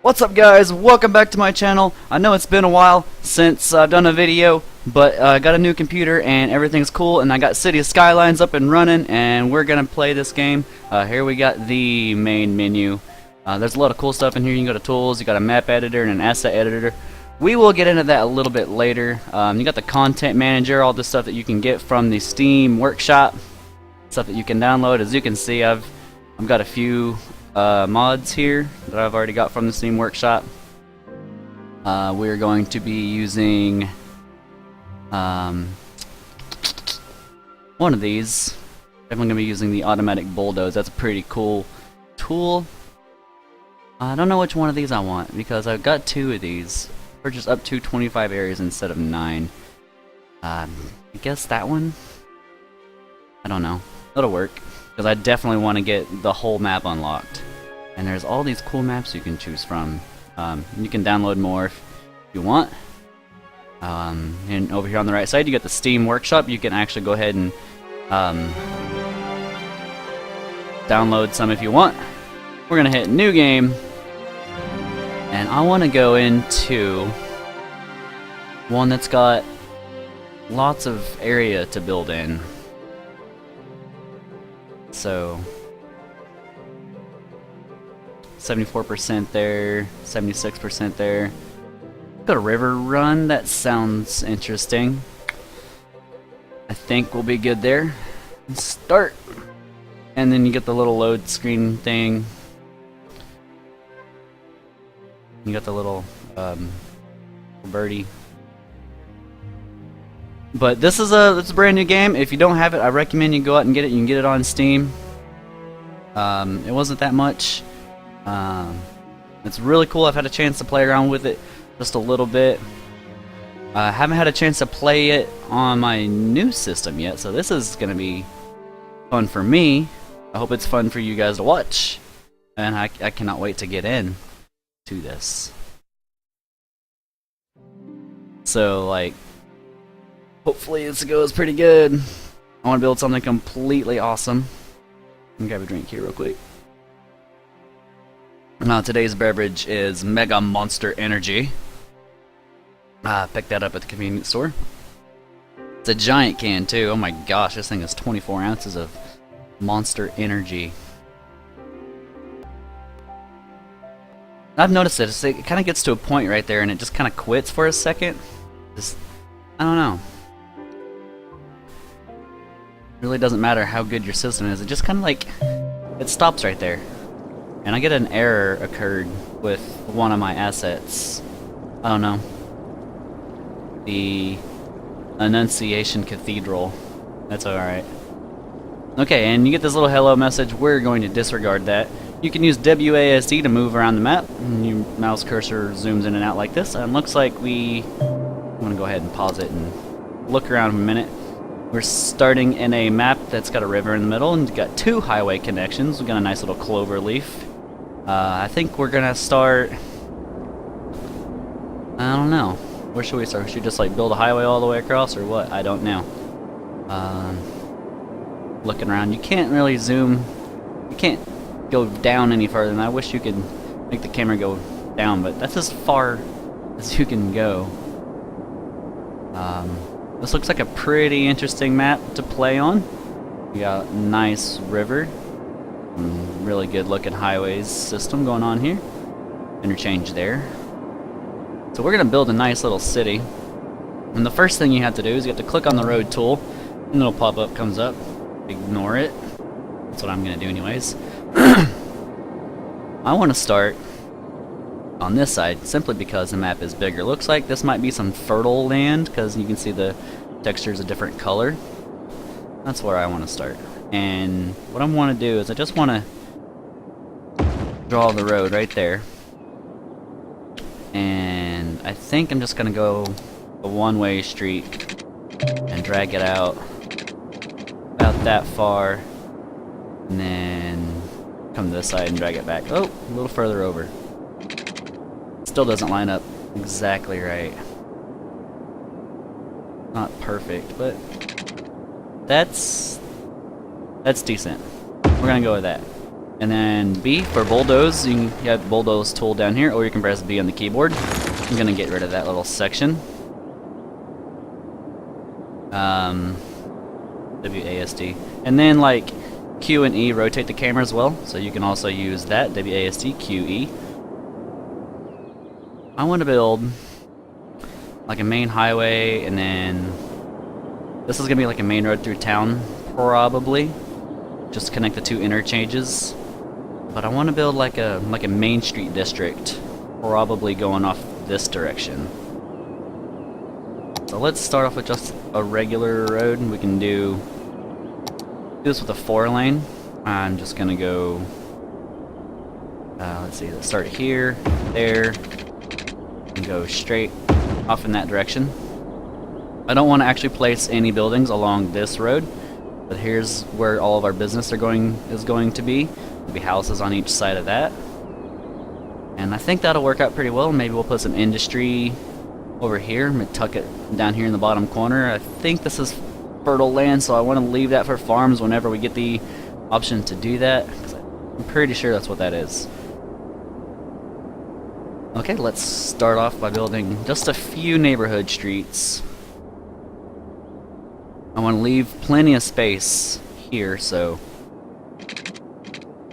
What's up guys, welcome back to my channel. I know it's been a while since I've done a video, but I got a new computer and everything's cool, and I got Cities Skylines up and running, and we're gonna play this game. Here we got the main menu. There's a lot of cool stuff in here. You can go to tools, you got a map editor and an asset editor. We will get into that a little bit later. You got the content manager, all the stuff that you can get from the Steam workshop, stuff that you can download. As you can see, I've got a few mods here that I've already got from the Steam Workshop. We're going to be using one of these. Definitely going to be using the automatic bulldoze. That's a pretty cool tool. I don't know which one of these I want because I've got two of these. Purchase up to 25 areas instead of 9. I guess that one? I don't know. That'll work. Because I definitely want to get the whole map unlocked. And there's all these cool maps you can choose from. You can download more if you want. And over here on the right side you get the Steam Workshop. You can actually go ahead and download some if you want. We're going to hit New Game. And I want to go into one that's got lots of area to build in. So 74% there, 76% there. Got a river run, that sounds interesting. I think we'll be good there. Start! And then you get the little load screen thing. You got the little birdie. But this is a brand new game. If you don't have it, I recommend you go out and get it. You can get it on Steam. It wasn't that much. It's really cool. I've had a chance to play around with it just a little bit. I haven't had a chance to play it on my new system yet, so this is gonna be fun for me. I hope it's fun for you guys to watch, and I cannot wait to get in to this. So like, hopefully this goes pretty good. I want to build something completely awesome. Let me grab a drink here real quick. Today's beverage is Mega Monster Energy. Picked that up at the convenience store. It's a giant can too. Oh my gosh, this thing is 24 ounces of Monster Energy. I've noticed this. It kind of gets to a point right there and it just kind of quits for a second. Just, I don't know. It really doesn't matter how good your system is. It just kind of like, it stops right there. And I get an error occurred with one of my assets. I don't know. The Annunciation Cathedral. That's alright. Okay, and you get this little hello message. We're going to disregard that. You can use WASD to move around the map. And your mouse cursor zooms in and out like this. And it looks like I'm going to go ahead and pause it and look around for a minute. We're starting in a map that's got a river in the middle and got 2 highway connections. We've got a nice little clover leaf. I think we're gonna start. I don't know. Where should we start? Should we just like build a highway all the way across, or what? I don't know. Looking around, you can't really zoom. You can't go down any further than that. I wish you could make the camera go down, but that's as far as you can go. This looks like a pretty interesting map to play on. We got a nice river. Really good looking highways system going on here. Interchange there. So we're going to build a nice little city. And the first thing you have to do is you have to click on the road tool. And a little pop-up comes up. Ignore it. That's what I'm going to do anyways. I want to start on this side simply because the map is bigger. Looks like this might be some fertile land because you can see the texture is a different color. That's where I want to start. And what I want to do is I just want to draw the road right there. And I think I'm just going to go a one-way street and drag it out about that far. And then come to this side and drag it back. Oh, a little further over. Still doesn't line up exactly right. Not perfect, but that's decent. We're gonna go with that. And then B for bulldoze. You have the bulldoze tool down here, or you can press B on the keyboard. I'm gonna get rid of that little section. WASD. And then like Q and E rotate the camera as well, so you can also use that. WASD, QE. I want to build like a main highway, and then this is gonna be like a main road through town, probably. Just connect the two interchanges. But I want to build like a main street district, probably going off this direction. So let's start off with just a regular road. We can do this with a 4-lane. I'm just gonna go. Let's see. Let's start here, there, and go straight off in that direction. I don't want to actually place any buildings along this road, but here's where all of our business is going to be. There'll be houses on each side of that, and I think that'll work out pretty well. Maybe we'll put some industry over here. I'm gonna tuck it down here in the bottom corner. I think this is fertile land, so I want to leave that for farms whenever we get the option to do that, because I'm pretty sure that's what that is. Okay, let's start off by building just a few neighborhood streets. I want to leave plenty of space here, so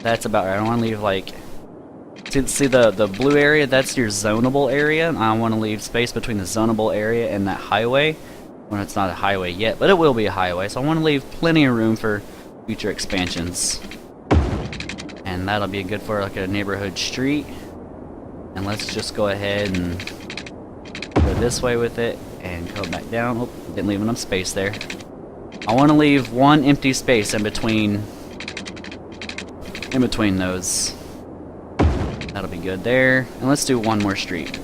that's about right. I want to leave like, see the blue area, that's your zonable area. I want to leave space between the zonable area and that highway. Well, it's not a highway yet, but it will be a highway, so I want to leave plenty of room for future expansions. And that'll be good for like a neighborhood street. And let's just go ahead and go this way with it and go back down. Oh, didn't leave enough space there. I want to leave one empty space in between those. That'll be good there. And let's do one more street.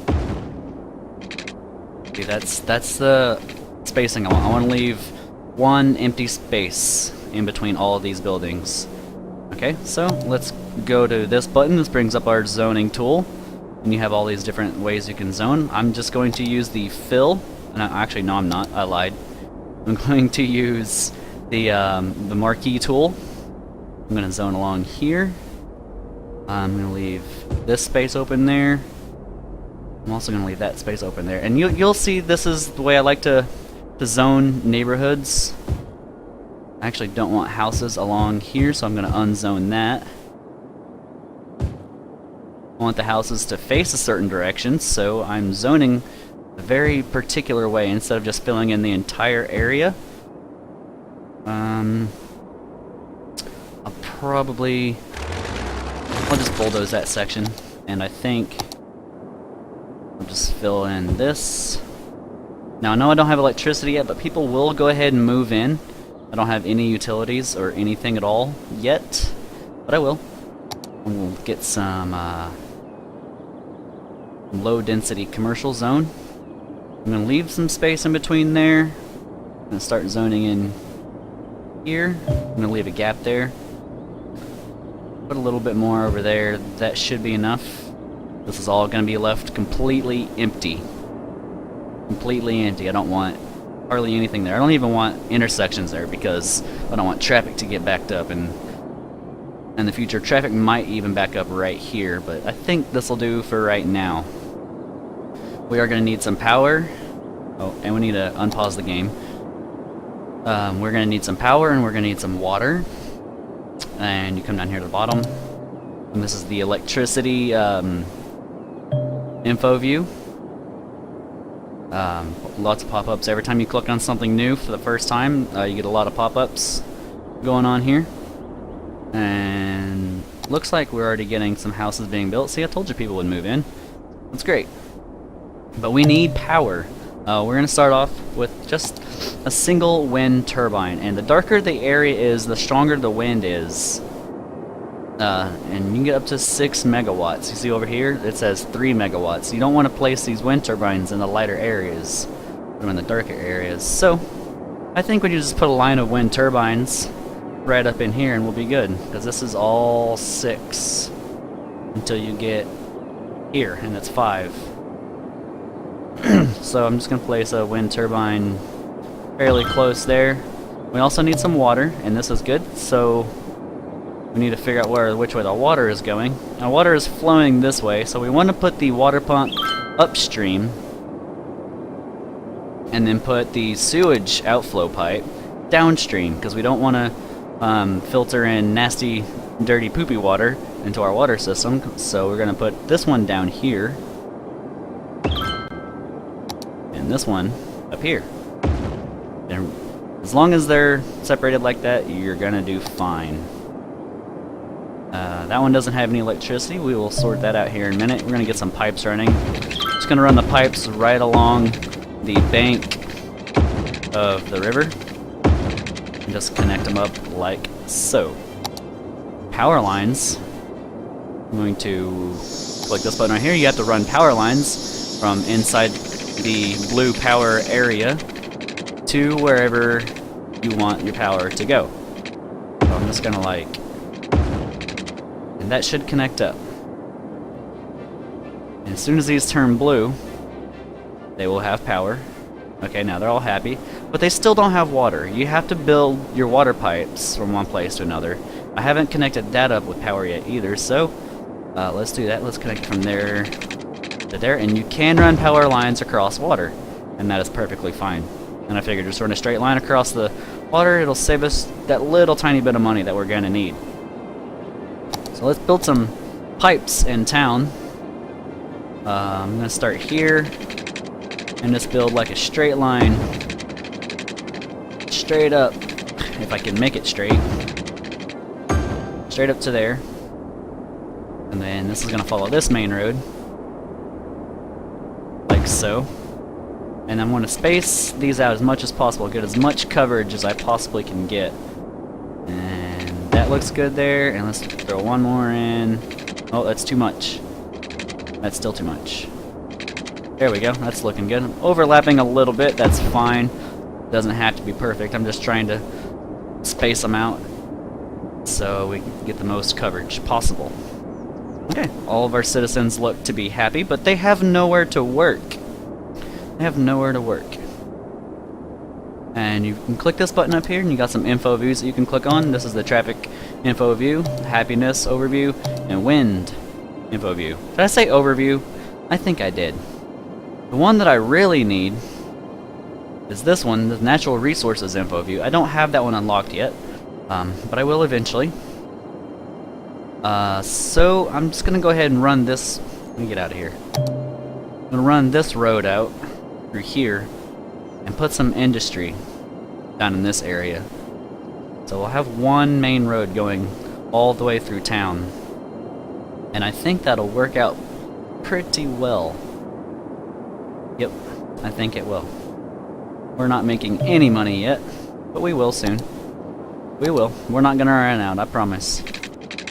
See, that's the spacing I want. I want to leave one empty space in between all of these buildings. Okay, so let's go to this button. This brings up our zoning tool, and you have all these different ways you can zone. I'm just going to use the fill. No, actually, no, I'm not. I lied. I'm going to use the marquee tool. I'm going to zone along here. I'm going to leave this space open there. I'm also going to leave that space open there. And you'll see this is the way I like to zone neighborhoods. I actually don't want houses along here, so I'm going to unzone that. I want the houses to face a certain direction, so I'm zoning a very particular way instead of just filling in the entire area. I'll just bulldoze that section, and I think I'll just fill in this. Now I know I don't have electricity yet, but people will go ahead and move in. I don't have any utilities or anything at all yet, but I will. And we'll get some low density commercial zone. I'm going to leave some space in between there. I'm going to start zoning in here. I'm going to leave a gap there. Put a little bit more over there. That should be enough. This is all going to be left completely empty. Completely empty. I don't want hardly anything there. I don't even want intersections there because I don't want traffic to get backed up, and in the future traffic might even back up right here, but I think this will do for right now. We are going to need some power. Oh, and we need to unpause the game. We're going to need some power, and we're going to need some water. And you come down here to the bottom, and this is the electricity info view. Lots of pop-ups. Every time you click on something new for the first time, you get a lot of pop-ups going on here. And looks like we're already getting some houses being built. See, I told you people would move in. That's great. But we need power. We're going to start off with just a single wind turbine. And the darker the area is, the stronger the wind is. And you can get up to 6 megawatts. You see over here, it says 3 megawatts. You don't want to place these wind turbines in the lighter areas, put them in the darker areas. So, I think we can just put a line of wind turbines right up in here and we'll be good. Because this is all 6 until you get here, and it's 5. So I'm just going to place a wind turbine fairly close there. We also need some water, and this is good. So we need to figure out which way the water is going. Now water is flowing this way, so we want to put the water pump upstream and then put the sewage outflow pipe downstream, because we don't want to filter in nasty, dirty, poopy water into our water system. So we're going to put this one down here and this one up here. And as long as they're separated like that, you're going to do fine. That one doesn't have any electricity. We will sort that out here in a minute. We're going to get some pipes running. Just going to run the pipes right along the bank of the river and just connect them up like so. Power lines. I'm going to click this button right here. You have to run power lines from inside the blue power area to wherever you want your power to go. So I'm just going to and that should connect up. And as soon as these turn blue, they will have power. Okay, now they're all happy, but they still don't have water. You have to build your water pipes from one place to another. I haven't connected that up with power yet either, so let's do that. Let's connect from there to there, and you can run power lines across water, and that is perfectly fine. And I figured just run a straight line across the water, it'll save us that little tiny bit of money that we're gonna need. So let's build some pipes in town. I'm gonna start here and just build like a straight line straight up, if I can make it straight up to there, and then this is gonna follow this main road like so, and I'm gonna space these out as much as possible, get as much coverage as I possibly can get. And that looks good there, and let's throw one more in. Oh, that's too much. That's still too much. There we go, that's looking good. Overlapping a little bit, that's fine. Doesn't have to be perfect, I'm just trying to space them out so we can get the most coverage possible. Okay, all of our citizens look to be happy, but they have nowhere to work. They have nowhere to work. And you can click this button up here, and you got some info views that you can click on. This is the traffic info view, happiness overview, and wind info view. Did I say overview? I think I did. The one that I really need is this one, the natural resources info view. I don't have that one unlocked yet, but I will eventually. So I'm just gonna go ahead and run this. Let me get out of here. I'm gonna run this road out through here and put some industry down in this area. So we'll have one main road going all the way through town, and I think that'll work out pretty well. Yep, I think it will. We're not making any money yet, but we will soon. We will. We're not gonna run out, I promise.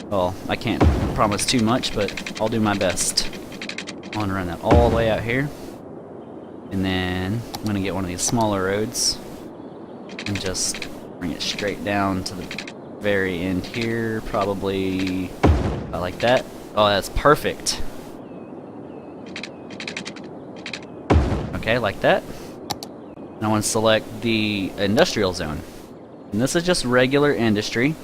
Well, I can't promise too much, but I'll do my best. I want to run that all the way out here, and then I'm gonna get one of these smaller roads and just bring it straight down to the very end here, probably about like that. Oh, that's perfect. Okay, like that. And I want to select the industrial zone, and this is just regular industry.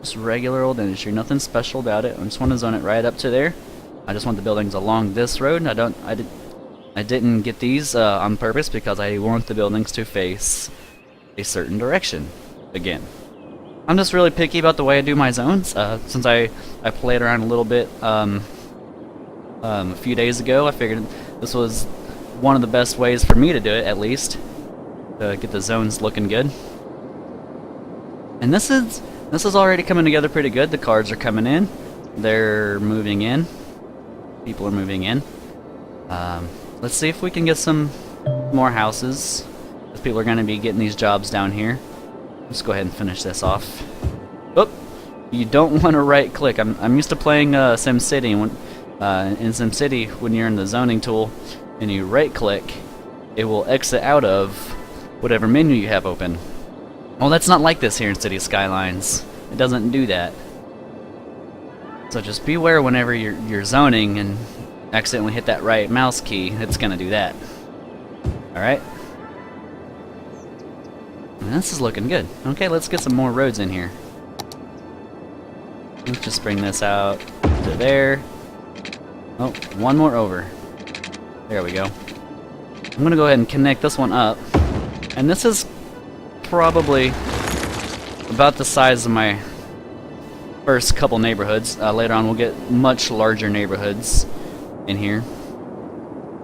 Just regular old industry, nothing special about it. I just want to zone it right up to there. I just want the buildings along this road. I didn't get these on purpose because I want the buildings to face a certain direction. Again, I'm just really picky about the way I do my zones. Since I played around a little bit a few days ago, I figured this was one of the best ways for me to do it, at least, to get the zones looking good. And this is already coming together pretty good. The cars are coming in. They're moving in. People are moving in. Let's see if we can get some more houses, because people are going to be getting these jobs down here. Let's go ahead and finish this off. Oh, you don't want to right click. I'm used to playing Simcity. In Simcity, when you're in the zoning tool and you right click, it will exit out of whatever menu you have open. Well, that's not like this here in Cities Skylines. It doesn't do that. So just beware whenever you're zoning and accidentally hit that right mouse key, it's gonna do that. Alright? And this is looking good. Okay, let's get some more roads in here. Let's just bring this out to there. Oh, one more over. There we go. I'm gonna go ahead and connect this one up. And this is probably about the size of my first couple neighborhoods. Later on we'll get much larger neighborhoods in here.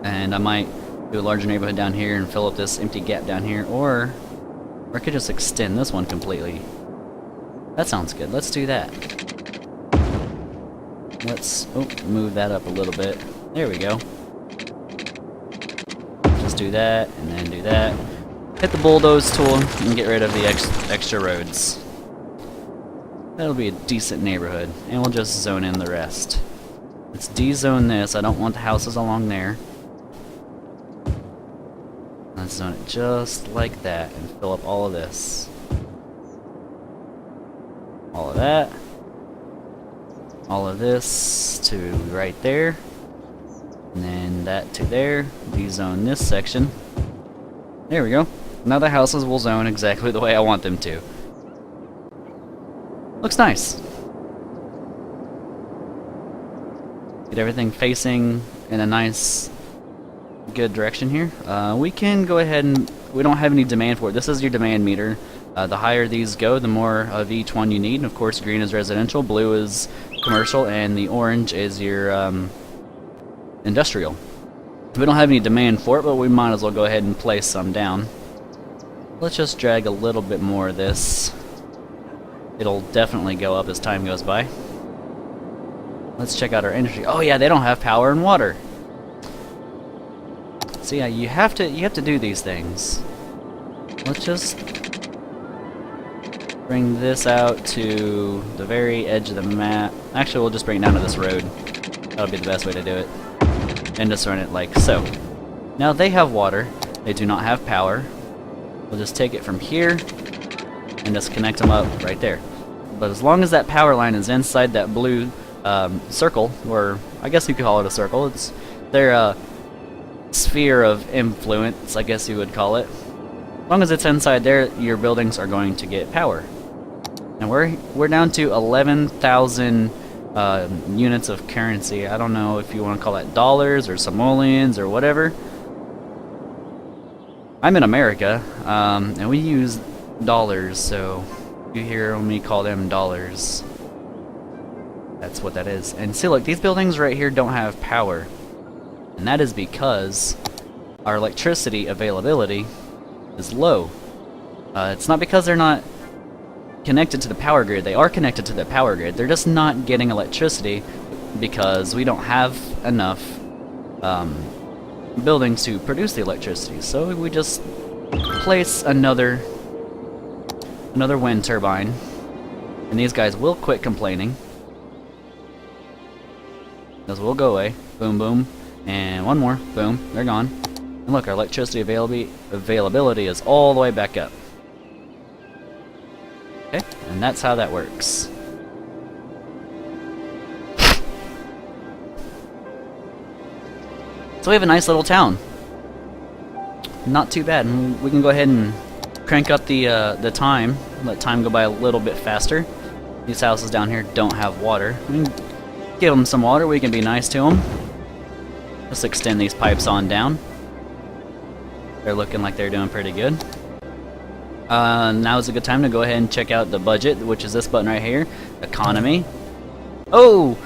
And I might do a larger neighborhood down here and fill up this empty gap down here. Or I could just extend this one completely. That sounds good. Let's do that. Let's move that up a little bit. There we go. Just do that, and then do that. Hit the bulldoze tool and get rid of the extra roads. That'll be a decent neighborhood, and we'll just zone in the rest. Let's de-zone this. I don't want the houses along there. Let's zone it just like that and fill up all of this. All of that. All of this to right there. And then that to there. De-zone this section. There we go. Now the houses will zone exactly the way I want them to. Looks nice. Get everything facing in a nice, good direction here. We can go ahead and... we don't have any demand for it. This is your demand meter. The higher these go, the more of each one you need. And of course, green is residential, blue is commercial, and the orange is your industrial. We don't have any demand for it, but we might as well go ahead and place some down. Let's just drag a little bit more of this. It'll definitely go up as time goes by. Let's check out our industry. Oh yeah, they don't have power and water. So yeah, you have to do these things. Let's just bring this out to the very edge of the map. Actually, we'll just bring it down to this road. That'll be the best way to do it. And just run it like so. Now they have water. They do not have power. We'll just take it from here and just connect them up right there. But as long as that power line is inside that blue circle, or I guess you could call it a circle, it's their sphere of influence, I guess you would call it. As long as it's inside there, your buildings are going to get power. And we're down to 11,000 units of currency. I don't know if you want to call that dollars or simoleons or whatever. I'm in America, and we use dollars, so you hear me call them dollars. That's what that is. And see, look, these buildings right here don't have power. And that is because our electricity availability is low. It's not because they're not connected to the power grid. They are connected to the power grid. They're just not getting electricity because we don't have enough buildings to produce the electricity. So we just place another wind turbine, and these guys will quit complaining. Those will go away. Boom, boom. And one more. Boom. They're gone. And look, our electricity availability is all the way back up. Okay, and that's how that works. So we have a nice little town. Not too bad. And we can go ahead and crank up the time. Let time go by a little bit faster. These houses down here don't have water. We can give them some water. We can be nice to them. Let's extend these pipes on down. They're looking like they're doing pretty good. Now is a good time to go ahead and check out the budget, which is this button right here. Economy. Oh,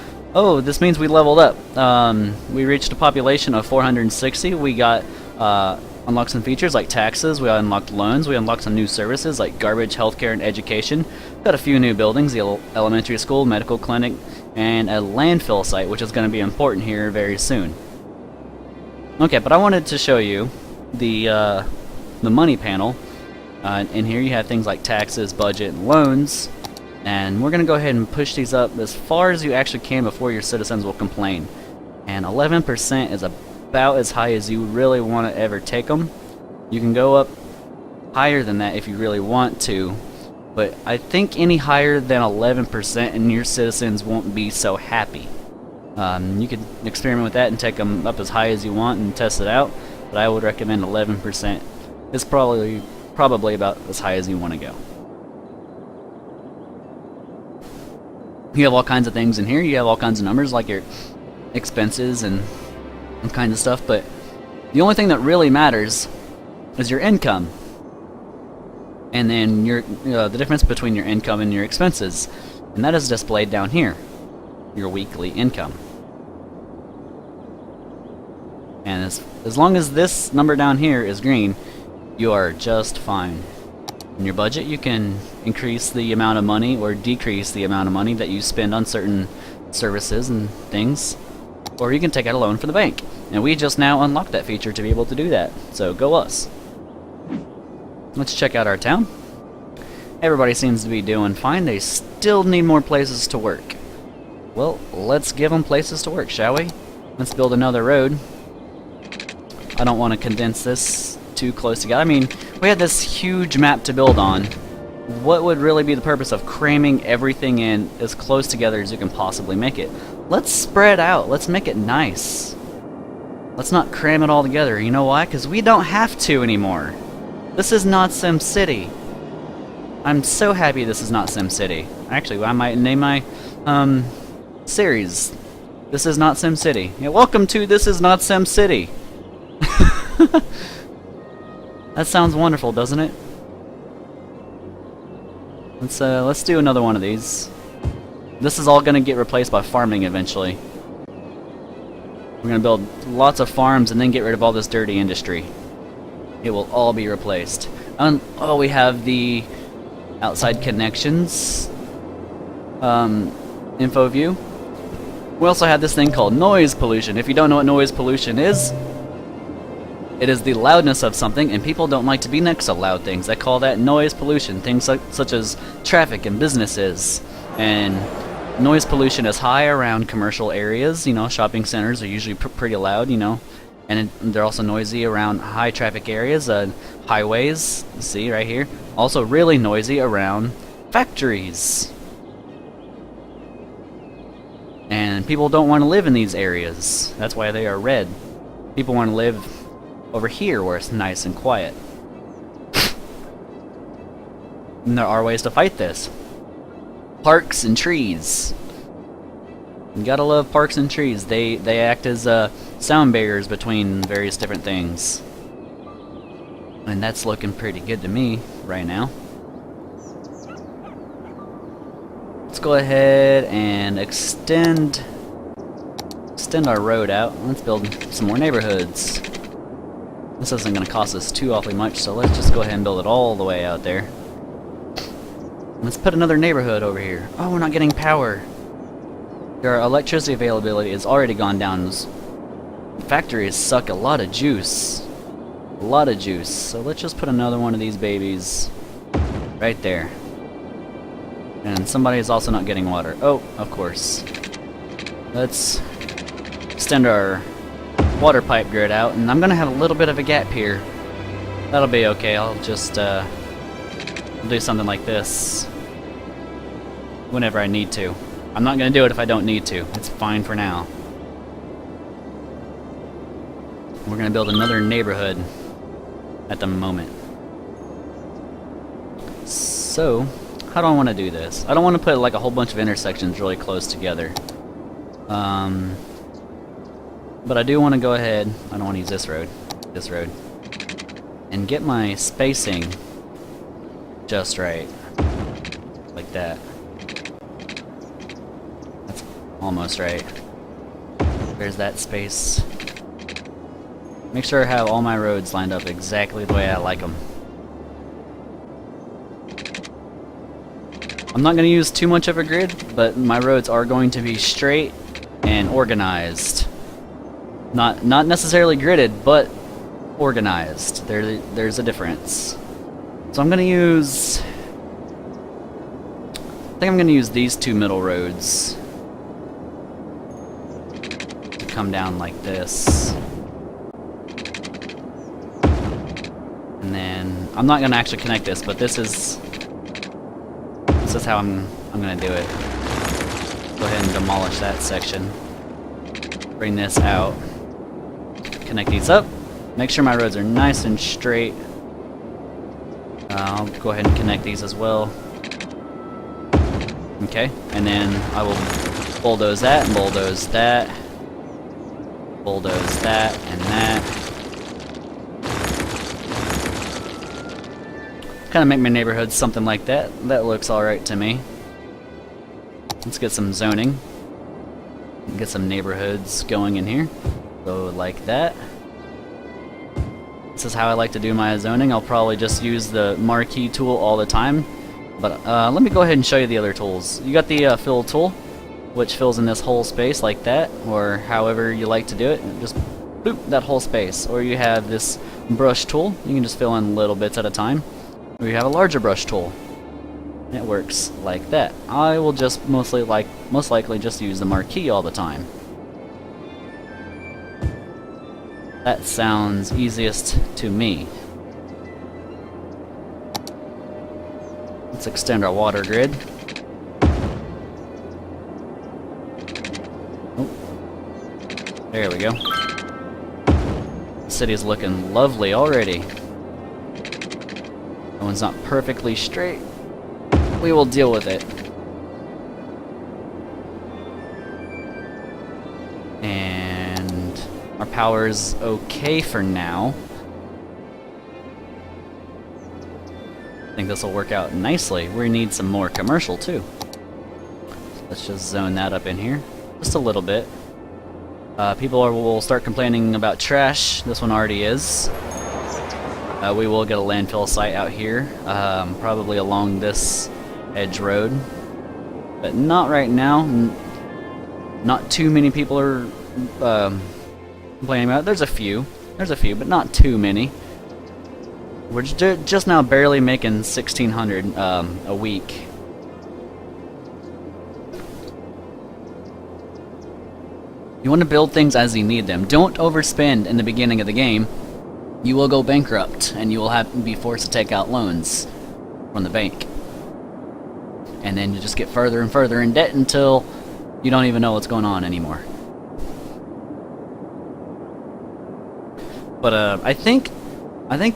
this means we leveled up. We reached a population of 460. We got unlocked some features like taxes. We unlocked loans. We unlocked some new services like garbage, healthcare, and education. Got a few new buildings: the elementary school, medical clinic, and a landfill site, which is going to be important here very soon. Okay, but I wanted to show you the money panel. In here you have things like taxes, budget, and loans. And we're going to go ahead and push these up as far as you actually can before your citizens will complain. And 11% is about as high as you really want to ever take them. You can go up higher than that if you really want to. But I think any higher than 11% and your citizens won't be so happy. You could experiment with that and take them up as high as you want and test it out. But I would recommend 11%. It's probably about as high as you want to go. You have all kinds of things in here. You have all kinds of numbers like your expenses and kinds of stuff, but the only thing that really matters is your income. And then the difference between your income and your expenses. And that is displayed down here. Your weekly income. And as long as this number down here is green, you are just fine. In your budget, you can increase the amount of money or decrease the amount of money that you spend on certain services and things. Or you can take out a loan from the bank. And we just now unlocked that feature to be able to do that. So go us. Let's check out our town. Everybody seems to be doing fine. They still need more places to work. Well, let's give them places to work, shall we? Let's build another road. I don't want to condense this too close together. I mean, we had this huge map to build on. What would really be the purpose of cramming everything in as close together as you can possibly make it? Let's spread out. Let's make it nice. Let's not cram it all together. You know why? Because we don't have to anymore. This is not Simcity. I'm so happy this is not Simcity. Actually, I might name my series This is not Simcity. Yeah, welcome to This is not Simcity. That sounds wonderful, doesn't it? Let's do another one of these. This is all gonna get replaced by farming eventually. We're gonna build lots of farms and then get rid of all this dirty industry. It will all be replaced. Oh, we have the outside connections info view. We also have this thing called noise pollution. If you don't know what noise pollution is, it is the loudness of something, and people don't like to be next to loud things. I call that noise pollution. Things such as traffic and businesses. And noise pollution is high around commercial areas. You know, shopping centers are usually pretty loud, you know. And they're also noisy around high traffic areas, highways, see right here. Also really noisy around factories. And people don't want to live in these areas. That's why they are red. People want to live over here where it's nice and quiet. And there are ways to fight this. Parks and trees. You gotta love parks and trees. They act as sound barriers between various different things. And that's looking pretty good to me right now. Let's go ahead and extend our road out. Let's build some more neighborhoods. This isn't going to cost us too awfully much, so let's just go ahead and build it all the way out there. Let's put another neighborhood over here. Oh, we're not getting power. Our electricity availability has already gone down. Factories suck a lot of juice. A lot of juice. So let's just put another one of these babies right there. And somebody is also not getting water. Oh, of course. Let's extend our water pipe grid out, and I'm gonna have a little bit of a gap here. That'll be okay. I'll just do something like this whenever I need to. I'm not gonna do it if I don't need to. It's fine for now. We're gonna build another neighborhood at the moment. So, how do I want to do this? I don't want to put like a whole bunch of intersections really close together. But I do want to go ahead, I don't want to use this road, and get my spacing just right. Like that. That's almost right. There's that space. Make sure I have all my roads lined up exactly the way I like them. I'm not going to use too much of a grid, but my roads are going to be straight and organized. Not necessarily gridded, but organized. There's a difference. So I'm going to use... I think I'm going to use these two middle roads to come down like this. And then... I'm not going to actually connect this, but this is how I'm gonna do it. Go ahead and demolish that section. Bring this out. Connect these up. Make sure my roads are nice and straight. I'll go ahead and connect these as well. Okay, and then I will bulldoze that, and bulldoze that, bulldoze that, and that. Kind of make my neighborhood something like that. That looks alright to me. Let's get some zoning. Get some neighborhoods going in here. So like that. This is how I like to do my zoning. I'll probably just use the marquee tool all the time. But let me go ahead and show you the other tools. You got the fill tool, which fills in this whole space like that, or however you like to do it. Just boop, that whole space. Or you have this brush tool. You can just fill in little bits at a time. Or you have a larger brush tool. It works like that. I will just most likely just use the marquee all the time. That sounds easiest to me. Let's extend our water grid. Oh. There we go. The city's looking lovely already. That one's not perfectly straight. We will deal with it. And our power's okay for now. I think this will work out nicely. We need some more commercial too. Let's just zone that up in here. Just a little bit. People will start complaining about trash. This one already is. We will get a landfill site out here. Probably along this edge road. But not right now. Not too many people are complaining about it. There's a few, but not too many. We're just now barely making 1,600 a week. You want to build things as you need them. Don't overspend in the beginning of the game. You will go bankrupt, and you will have to be forced to take out loans from the bank. And then you just get further and further in debt until you don't even know what's going on anymore. But I think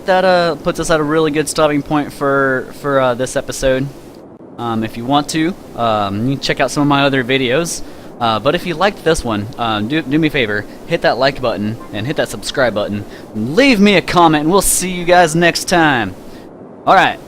that puts us at a really good stopping point for this episode. If you want to, you can check out some of my other videos. But if you liked this one, do me a favor, hit that like button and hit that subscribe button. Leave me a comment, and we'll see you guys next time. Alright.